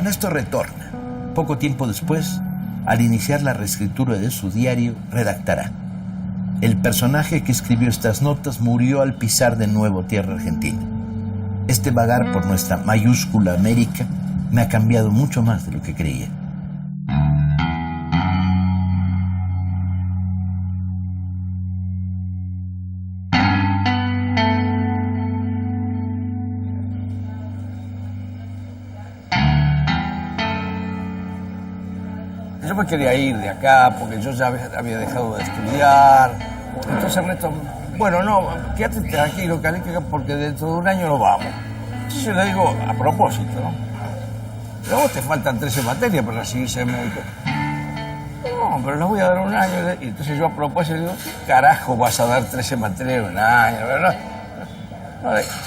Ernesto retorna. Poco tiempo después, al iniciar la reescritura de su diario, redactará: el personaje que escribió estas notas murió al pisar de nuevo tierra argentina. Este vagar por nuestra mayúscula América me ha cambiado mucho más de lo que creía. Yo me quería ir de acá porque yo ya había dejado de estudiar. Entonces Ernesto, bueno, no, quédate tranquilo, Calica, porque dentro de un año nos vamos. Entonces yo le digo, a propósito, ¿no? Pero a vos te faltan 13 materias para recibirse de médico. No, pero les voy a dar un año. Y entonces yo a propósito le digo, ¿qué carajo vas a dar 13 materias en un año?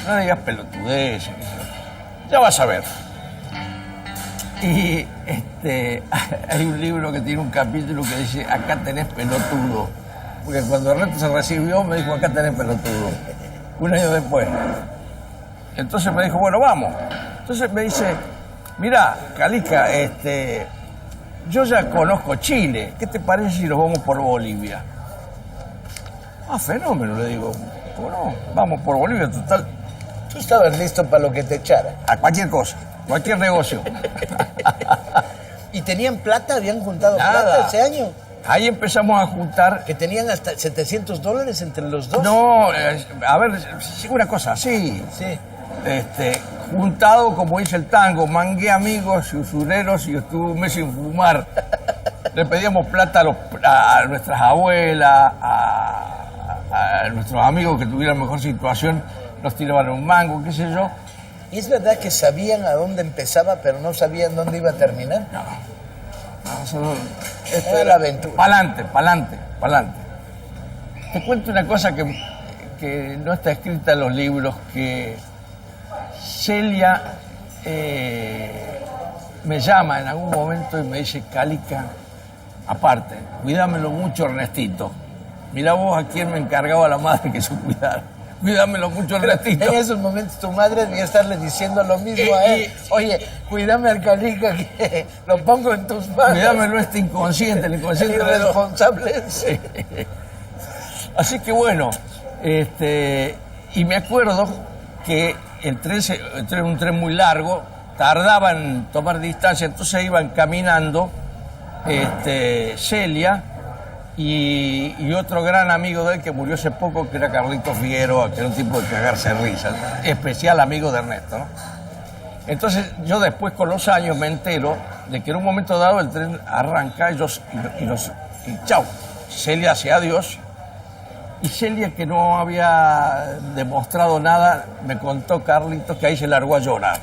No digas pelotudez. Ya vas a ver. Y hay un libro que tiene un capítulo que dice, acá tenés pelotudo. Porque cuando Ernesto se recibió me dijo, acá tenés pelotudo. Un año después. Entonces me dijo, bueno, vamos. Entonces me dice, mirá, Calica, yo ya conozco Chile. ¿Qué te parece si nos vamos por Bolivia? Ah, fenómeno, le digo. ¿Cómo no? Vamos por Bolivia, total. Tú estabas listo para lo que te echara. A cualquier cosa, cualquier negocio. ¿Y tenían plata? ¿Habían juntado Nada. plata ese año? Ahí empezamos a juntar. ¿Que tenían hasta $700 entre los dos? No, a ver, una cosa, sí. Sí. Juntado, como dice el tango, mangué amigos y usureros y estuve un mes sin fumar. Le pedíamos plata a nuestras abuelas, a nuestros amigos que tuvieran mejor situación, nos tiraban un mango, qué sé yo. ¿Y es verdad que sabían a dónde empezaba, pero no sabían dónde iba a terminar? No, eso no. Esto era la aventura. Pa'lante. Te cuento una cosa que no está escrita en los libros, que Celia me llama en algún momento y me dice, Calica, aparte, cuídamelo mucho, Ernestito. Mirá vos a quién me encargaba la madre que se cuidara. Cuídamelo mucho, Ernestito. En esos momentos tu madre debía estarle diciendo lo mismo a él. Oye, cuídame al Calica que lo pongo en tus manos. Cuídamelo inconsciente, el inconsciente. Irresponsable. Sí. Así que bueno, y me acuerdo que el tren era un tren muy largo, tardaba en tomar distancia, entonces iban caminando Celia y otro gran amigo de él que murió hace poco, que era Carlito Figueroa, que era un tipo de cagarse de risa, especial amigo de Ernesto, ¿no? Entonces yo después con los años me entero de que en un momento dado el tren arranca y chau, Celia hace adiós. Y Celia, que no había demostrado nada, me contó Carlitos que ahí se largó a llorar.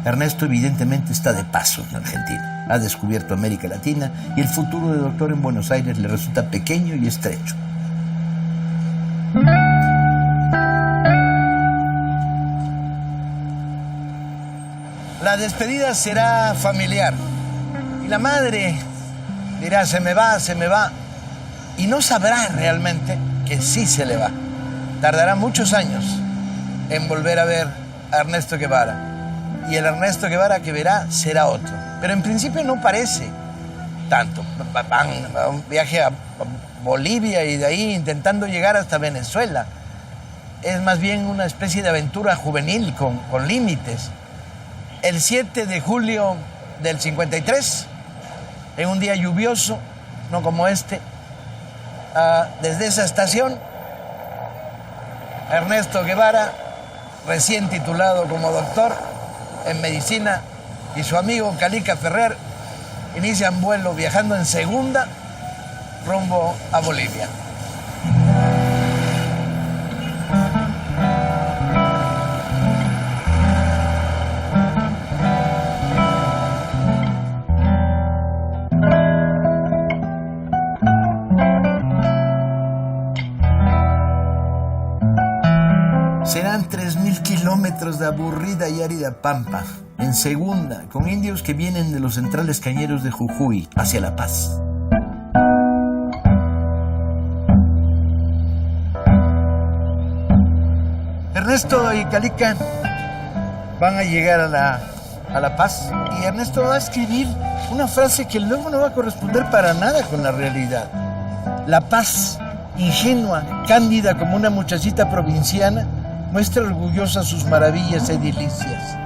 Ernesto evidentemente está de paso en Argentina. Ha descubierto América Latina y el futuro de doctor en Buenos Aires le resulta pequeño y estrecho. La despedida será familiar. Y la madre dirá, se me va. Y no sabrá realmente que sí se le va. Tardará muchos años en volver a ver a Ernesto Guevara. Y el Ernesto Guevara que verá será otro. Pero en principio no parece tanto. Van a un viaje a Bolivia y de ahí intentando llegar hasta Venezuela. Es más bien una especie de aventura juvenil con límites. El 7 de julio del 53, en un día lluvioso, no como este, desde esa estación, Ernesto Guevara, recién titulado como doctor en medicina, y su amigo Calica Ferrer inician vuelo viajando en segunda rumbo a Bolivia. kilómetros de aburrida y árida pampa, en segunda, con indios que vienen de los centrales cañeros de Jujuy hacia La Paz. Ernesto y Calica van a llegar a La Paz y Ernesto va a escribir una frase que luego no va a corresponder para nada con la realidad. La Paz, ingenua, cándida como una muchachita provinciana, muestra orgullosa sus maravillas edilicias.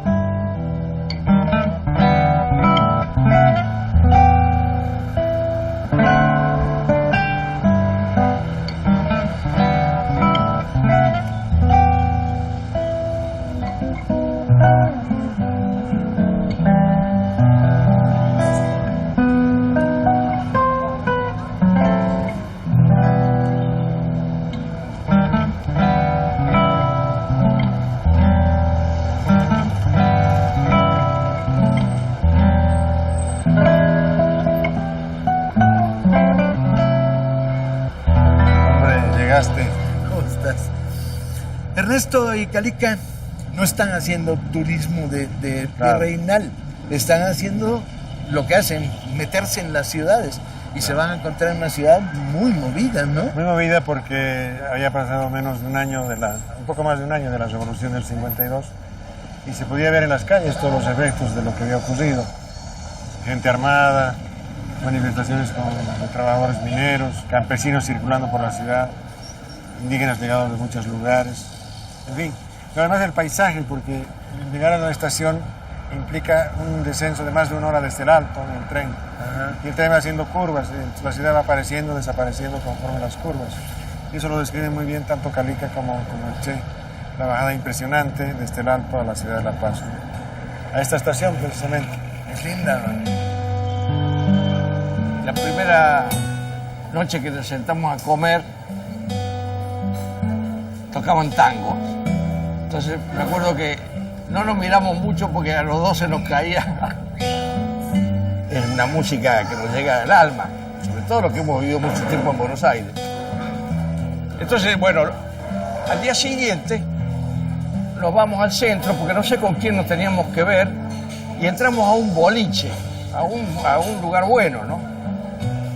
¿Cómo estás? Ernesto y Calica no están haciendo turismo de reinal, están haciendo lo que hacen, meterse en las ciudades y se van a encontrar en una ciudad muy movida, ¿no? Muy movida porque había pasado menos de un año, un poco más de un año de la revolución del 52 y se podía ver en las calles todos los efectos de lo que había ocurrido. Gente armada, manifestaciones de trabajadores mineros, campesinos circulando por la ciudad, indígenas llegados de muchos lugares, en fin. Pero además el paisaje, porque llegar a la estación implica un descenso de más de 1 hora desde el alto en el tren. Y el tren va haciendo curvas, la ciudad va apareciendo, desapareciendo conforme las curvas. Y eso lo describe muy bien tanto Calica como el Che. La bajada impresionante desde el alto a la ciudad de La Paz. A esta estación precisamente. Es linda, ¿no? La primera noche que nos sentamos a comer, tocaban tangos. Entonces me acuerdo que no nos miramos mucho porque a los dos se nos caía. Es una música que nos llega al alma, sobre todo lo que hemos vivido mucho tiempo en Buenos Aires. Entonces, bueno, al día siguiente nos vamos al centro porque no sé con quién nos teníamos que ver y entramos a un boliche, a un lugar bueno, ¿no?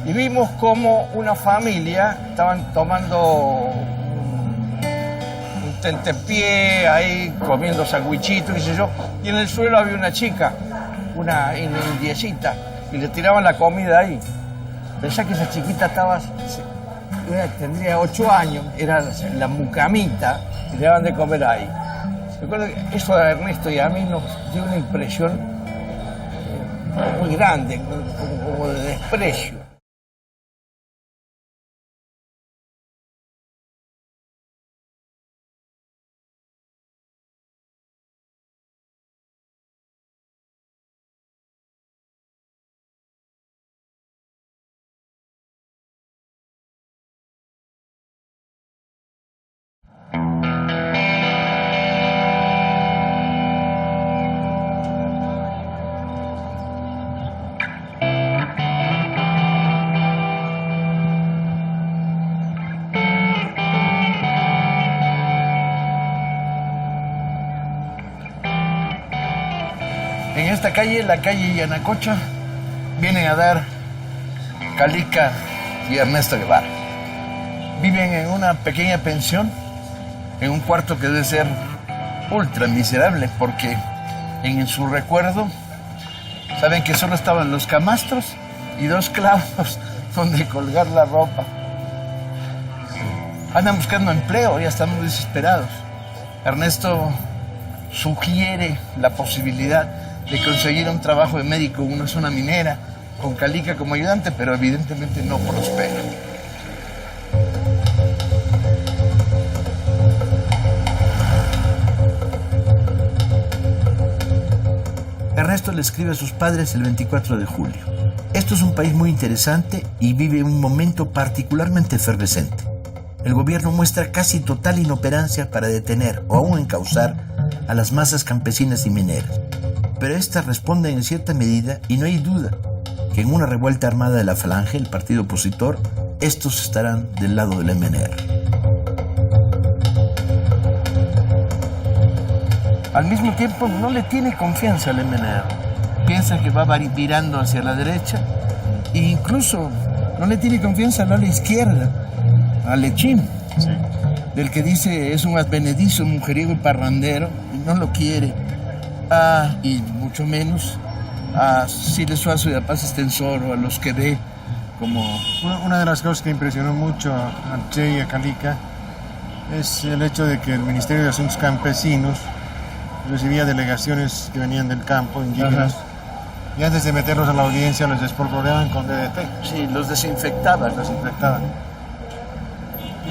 Y vimos como una familia estaban tomando un tentempié ahí, comiendo sandwichitos, qué sé yo, y en el suelo había una chica, una indiecita, y le tiraban la comida ahí. Pensá que esa chiquita tendría 8 años, era la mucamita, y le daban de comer ahí. Recuerdo que eso a Ernesto y a mí nos dio una impresión muy grande, como de desprecio. En esta calle, la calle Yanacocha, vienen a dar Calica y Ernesto Guevara. Viven en una pequeña pensión, en un cuarto que debe ser ultra miserable, porque en su recuerdo saben que solo estaban los camastros y 2 clavos donde colgar la ropa. Andan buscando empleo, ya estamos desesperados. Ernesto sugiere la posibilidad de conseguir un trabajo de médico en una zona minera, con Calica como ayudante, pero evidentemente no prospera. Ernesto le escribe a sus padres el 24 de julio. Esto es un país muy interesante y vive un momento particularmente efervescente. El gobierno muestra casi total inoperancia para detener o aún encauzar a las masas campesinas y mineras. Pero estas responden en cierta medida y no hay duda que en una revuelta armada de la Falange, el partido opositor, estos estarán del lado del MNR. al mismo tiempo no le tiene confianza al MNR. Piensa que va virando hacia la derecha e incluso no le tiene confianza al ala izquierda, a Lechín, Sí. del que dice es un advenedizo, mujeriego y parrandero, y no lo quiere. Y mucho menos a Siles Suazo y a Paz Estensoro, a los que ve como... Una de las cosas que impresionó mucho a Che y a Calica es el hecho de que el Ministerio de Asuntos Campesinos recibía delegaciones que venían del campo, indígenas, y antes de meterlos a la audiencia los espolvoreaban con DDT, Sí, los desinfectaban. los infectaban.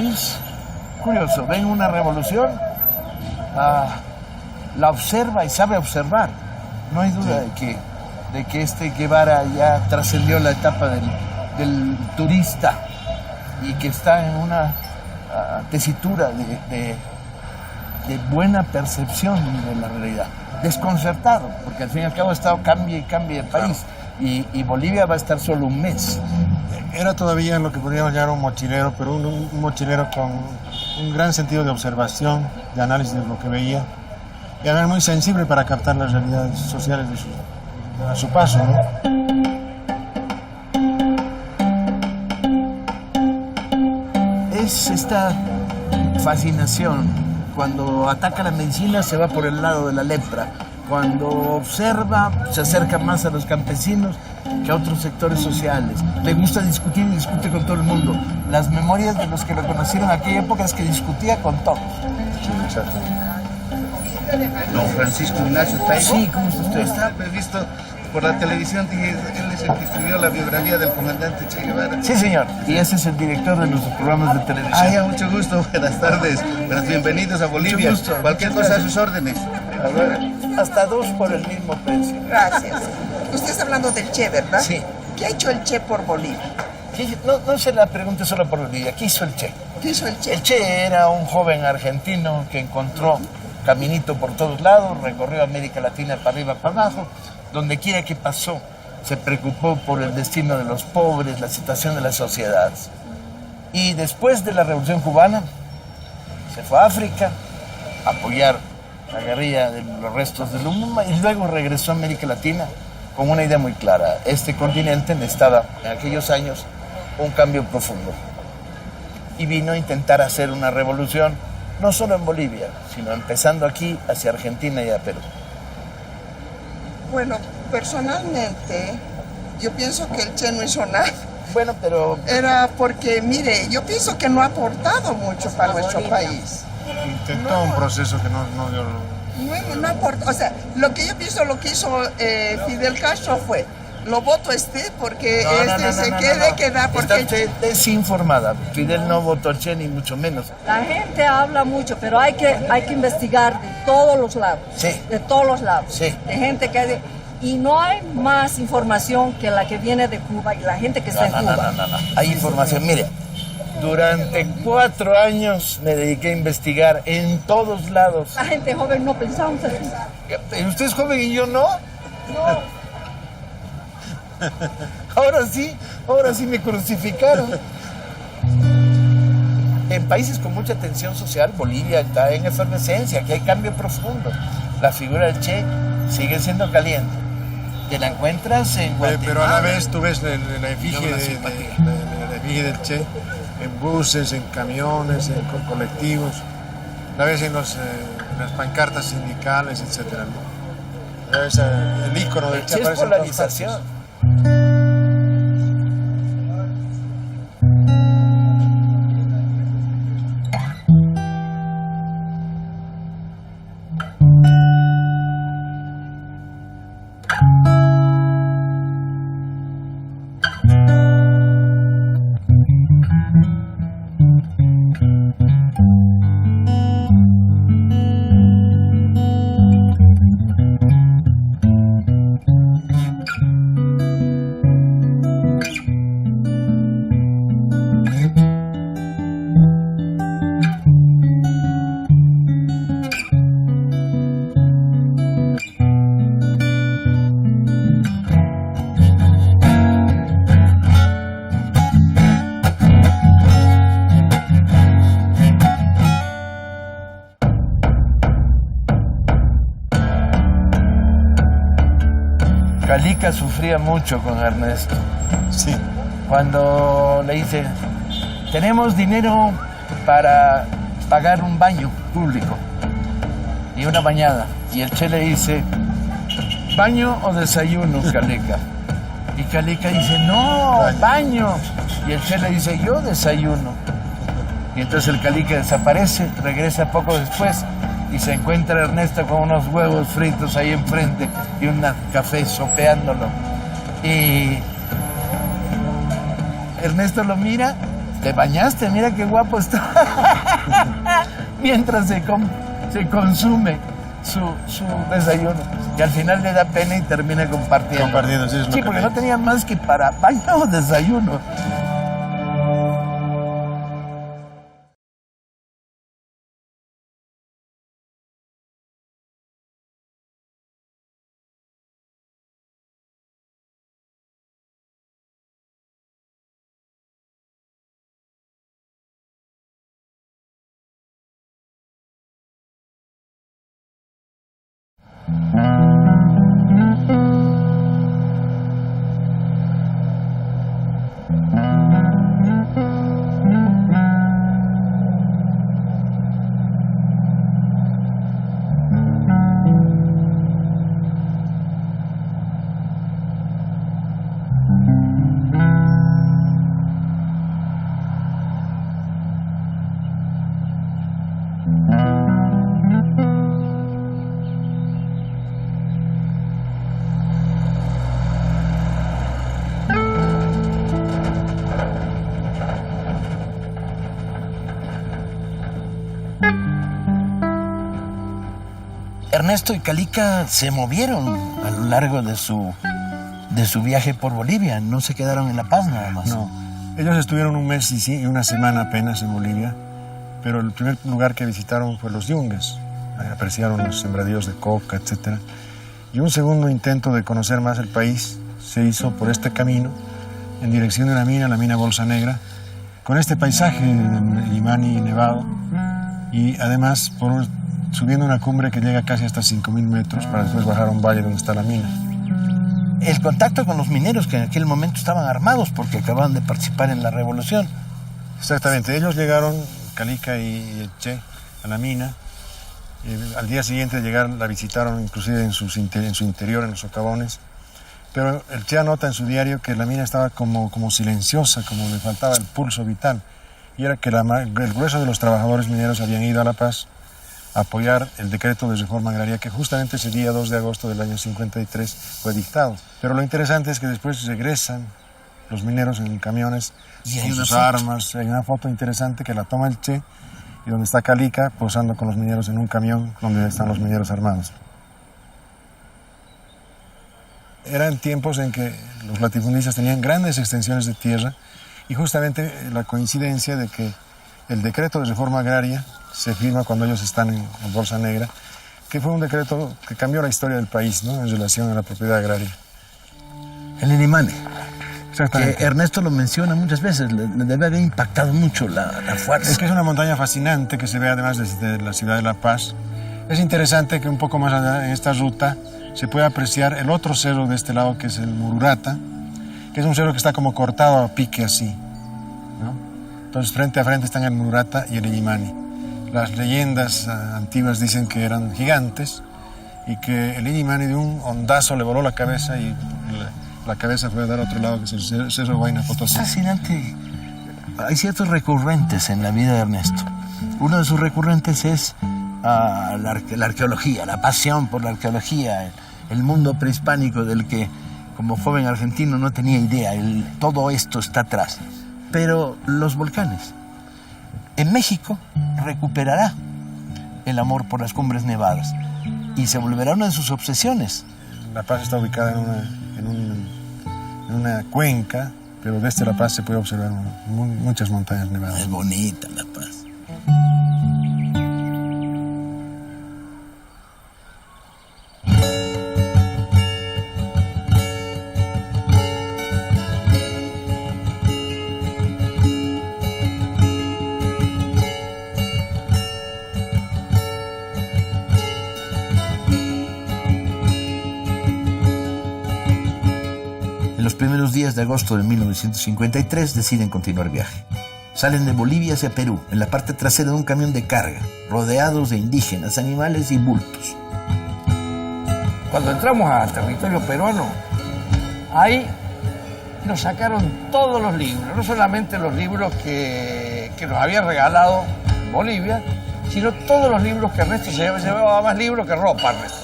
Es curioso, ven una revolución, la observa y sabe observar. No hay duda de que este Guevara ya trascendió la etapa del turista y que está en una tesitura de buena percepción de la realidad. Desconcertado, porque al fin y al cabo ha estado cambia y cambia el país. Y Bolivia va a estar solo un mes. Era todavía lo que podríamos llamar un mochilero, pero un mochilero con un gran sentido de observación, de análisis de lo que veía, y además muy sensible para captar las realidades sociales a su paso, ¿no? Es esta fascinación. Cuando ataca la medicina se va por el lado de la lepra. Cuando observa se acerca más a los campesinos que a otros sectores sociales. Le gusta discutir y discute con todo el mundo. Las memorias de los que lo conocieron en aquella época es que discutía con todos. Sí, exacto. Don Francisco Ignacio Taibo. Sí, ¿cómo está usted? Está visto por la televisión, dije, él es el que escribió la biografía del comandante Che Guevara. Sí, señor. Y ese es el director de nuestros programas de televisión. Ya, mucho gusto, buenas tardes. Bienvenidos a Bolivia. Mucho gusto. Cualquier cosa a sus órdenes. Hasta 2 por el mismo precio. Gracias. Usted está hablando del Che, ¿verdad? Sí. ¿Qué ha hecho el Che por Bolivia? No se la pregunte solo por Bolivia. ¿Qué hizo el Che? ¿Qué hizo el Che? El Che era un joven argentino que encontró caminito por todos lados, recorrió América Latina para arriba, para abajo, donde quiera que pasó, se preocupó por el destino de los pobres, la situación de las sociedades. Y después de la Revolución Cubana, se fue a África a apoyar la guerrilla de los restos de Lumumba y luego regresó a América Latina con una idea muy clara. Este continente necesitaba en aquellos años un cambio profundo. Y vino a intentar hacer una revolución, no solo en Bolivia, sino empezando aquí hacia Argentina y a Perú. Bueno, personalmente, yo pienso que el Che no hizo nada. Bueno, pero Era porque, mire, yo pienso que no ha aportado mucho para nuestro país. Intentó un proceso que no dio... No aportó. O sea, lo que yo pienso, lo que hizo Fidel Castro fue, lo voto porque queda, porque... Está usted desinformada. Fidel no votó al Che, ni mucho menos. La gente habla mucho, pero hay que investigar de todos los lados. Sí. De todos los lados. Sí. De gente que... Y no hay más información que la que viene de Cuba y la gente que está en Cuba. No. Hay información. Mire, durante 4 años me dediqué a investigar en todos lados. La gente joven no pensamos así. ¿Usted es joven y yo no? No. Ahora sí me crucificaron. En países con mucha tensión social, Bolivia está en efervescencia, aquí hay cambio profundo. La figura del Che sigue siendo caliente. Te la encuentras en Guatemala. Pero a la vez tú ves la efigie Yo la la efigie del Che en buses, en camiones, en colectivos, la ves en las pancartas sindicales, etc. El ícono del Che Es aparece en todas polarización. partes. Calica sufría mucho con Ernesto. Sí. Cuando le dice, tenemos dinero para pagar un baño público y una bañada. Y el Che le dice, ¿baño o desayuno, Calica? Y Calica dice, no, baño. Y el Che le dice, yo desayuno. Y entonces el Calica desaparece, regresa poco después y se encuentra Ernesto con unos huevos fritos ahí enfrente y un café sopeándolo. Y Ernesto lo mira, te bañaste, mira qué guapo está. Mientras se consume su desayuno. Y al final le da pena y termina compartiendo. Compartiendo, sí, es lo Sí, que porque me- no tenía más que para baño o desayuno. Ernesto y Calica se movieron a lo largo de su viaje por Bolivia, no se quedaron en La Paz nada más. No, ellos estuvieron un mes y una semana apenas en Bolivia, pero el primer lugar que visitaron fue los Yungas. Ahí apreciaron los sembradíos de coca, etc. Y un segundo intento de conocer más el país se hizo por este camino en dirección de una mina, la mina Bolsa Negra, con este paisaje del Illimani nevado y además subiendo una cumbre que llega casi hasta 5.000 metros para después bajar a un valle donde está la mina. El contacto con los mineros que en aquel momento estaban armados porque acababan de participar en la revolución. Exactamente, ellos llegaron, Calica y el Che, a la mina. Al día siguiente de llegar la visitaron inclusive en su interior, en los socavones. Pero el Che anota en su diario que la mina estaba como silenciosa, como le faltaba el pulso vital. Y era que el grueso de los trabajadores mineros habían ido a La Paz a apoyar el decreto de reforma agraria que justamente ese día 2 de agosto del año 53 fue dictado. Pero lo interesante es que después regresan los mineros en camiones Y hay con una sus foto. armas. Hay una foto interesante que la toma el Che y donde está Calica posando con los mineros en un camión donde están los mineros armados. Eran tiempos en que los latifundistas tenían grandes extensiones de tierra y justamente la coincidencia de que el decreto de reforma agraria se firma cuando ellos están en Bolsa Negra, que fue un decreto que cambió la historia del país, ¿no?, en relación a la propiedad agraria. El Illimani, que Exactamente. Ernesto lo menciona muchas veces, le debe haber impactado mucho la fuerza. Es que es una montaña fascinante que se ve además desde la ciudad de La Paz. Es interesante que un poco más allá en esta ruta se puede apreciar el otro cerro de este lado que es el Mururata, que es un cerro que está como cortado a pique así, ¿no? Entonces frente a frente están el Mururata y el Illimani. Las leyendas antiguas dicen que eran gigantes y que el Illimani de un ondazo le voló la cabeza y la cabeza fue a dar a otro lado, que es el Cerro Huayna Potosí. Fascinante. Hay ciertos recurrentes en la vida de Ernesto. Uno de sus recurrentes es la arqueología, la pasión por la arqueología, el mundo prehispánico del que como joven argentino no tenía idea. Todo esto está atrás. Pero los volcanes. En México recuperará el amor por las cumbres nevadas y se volverá una de sus obsesiones. La Paz está ubicada en una cuenca, pero desde La Paz se puede observar muchas montañas nevadas. Es bonita La Paz. días de agosto de 1953 deciden continuar viaje. Salen de Bolivia hacia Perú, en la parte trasera de un camión de carga, rodeados de indígenas, animales y bultos. Cuando entramos al territorio peruano, ahí nos sacaron todos los libros, no solamente los libros que nos había regalado Bolivia, sino todos los libros que Ernesto llevaba más libros que ropa, Ernesto,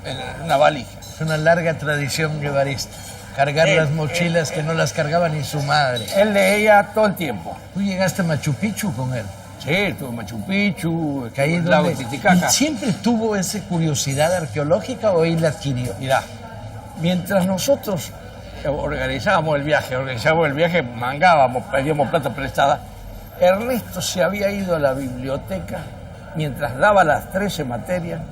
en una valija. Es una larga tradición guevarista. Cargar las mochilas que no las cargaba ni su madre. Él leía todo el tiempo. ¿Tú llegaste a Machu Picchu con él? Sí, estuvo en Machu Picchu, Que ahí el lago donde- Titicaca. ¿Y siempre tuvo esa curiosidad arqueológica o ahí la adquirió? Mirá, mientras nosotros organizábamos el viaje, mangábamos, pedíamos plata prestada, Ernesto se había ido a la biblioteca mientras daba las 13 materias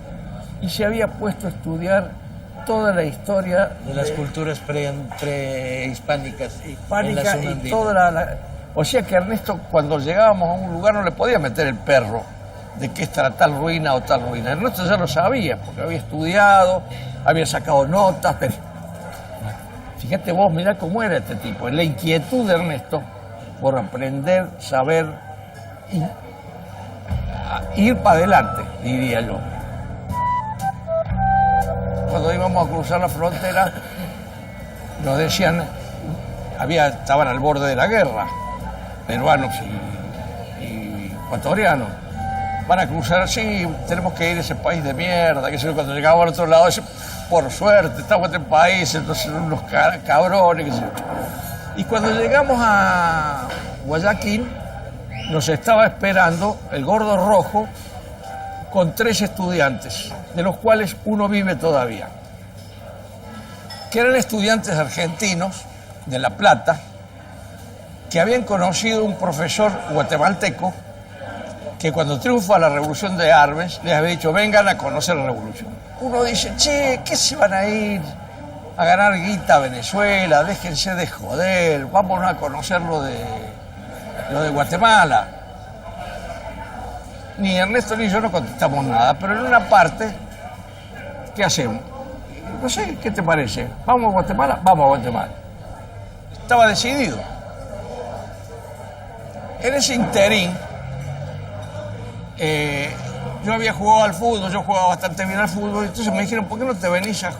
y se había puesto a estudiar toda la historia De las culturas prehispánicas. hispánica y toda O sea que Ernesto, cuando llegábamos a un lugar, no le podía meter el perro de que esta era tal ruina o tal ruina. Ernesto ya lo sabía, porque había estudiado, había sacado notas. Pero... Fíjate vos, mirá cómo era este tipo. La inquietud de Ernesto por aprender, saber y ir para adelante, diría yo. Cuando íbamos a cruzar la frontera, nos decían, estaban al borde de la guerra, peruanos y ecuatorianos. Van a cruzar, sí, tenemos que ir a ese país de mierda, que cuando llegamos al otro lado, por suerte, estamos en este país, entonces unos cabrones, qué sé yo. Y cuando llegamos a Guayaquil, nos estaba esperando el gordo rojo con 3 estudiantes, de los cuales uno vive todavía, que eran estudiantes argentinos de La Plata, que habían conocido un profesor guatemalteco que cuando triunfa la revolución de Arbenz les había dicho, vengan a conocer la revolución. Uno dice, che, ¿qué se van a ir a ganar guita a Venezuela? Déjense de joder, vámonos a conocer lo de Guatemala. Ni Ernesto ni yo no contestamos nada, pero en una parte, ¿qué hacemos? No sé, ¿qué te parece? ¿Vamos a Guatemala? Vamos a Guatemala. Estaba decidido. En ese interín, yo había jugado al fútbol, yo jugaba bastante bien al fútbol, entonces me dijeron, ¿por qué no te venís a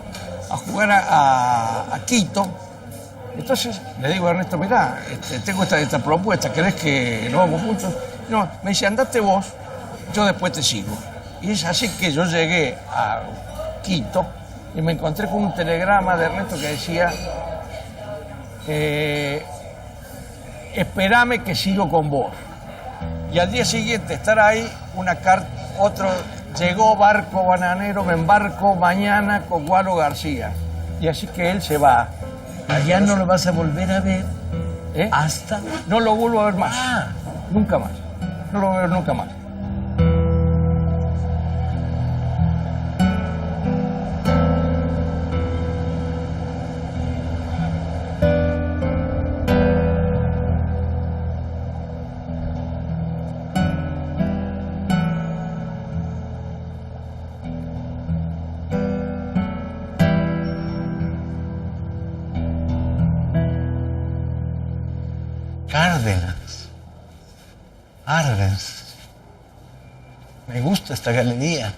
jugar a Quito? Entonces le digo a Ernesto, mirá, tengo esta propuesta, ¿querés que nos vamos juntos? No, me dice, andate vos, yo después te sigo. Y es así que yo llegué a Quito y me encontré con un telegrama de Ernesto que decía, espérame que sigo con vos. Y al día siguiente estar ahí, llegó barco bananero, me embarco mañana con Gualo García. Y así que él se va. Allá no lo vas a volver a ver hasta... No lo vuelvo a ver más. Nunca más. No lo voy a ver nunca más. Cárdenas, Arbenz. Me gusta esta galería.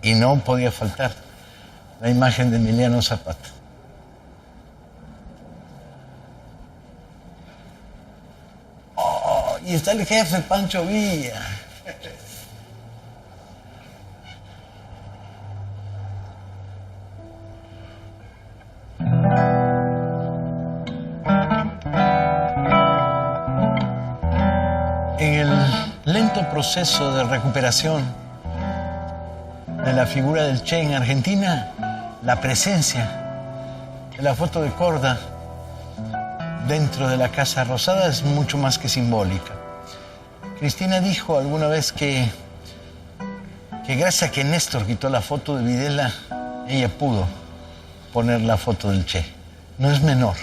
Y no podía faltar la imagen de Emiliano Zapata. Oh, y está el jefe Pancho Villa. En el lento proceso de recuperación de la figura del Che en Argentina, la presencia de la foto de Korda dentro de la Casa Rosada es mucho más que simbólica. Cristina dijo alguna vez que gracias a que Néstor quitó la foto de Videla, ella pudo poner la foto del Che. No es menor.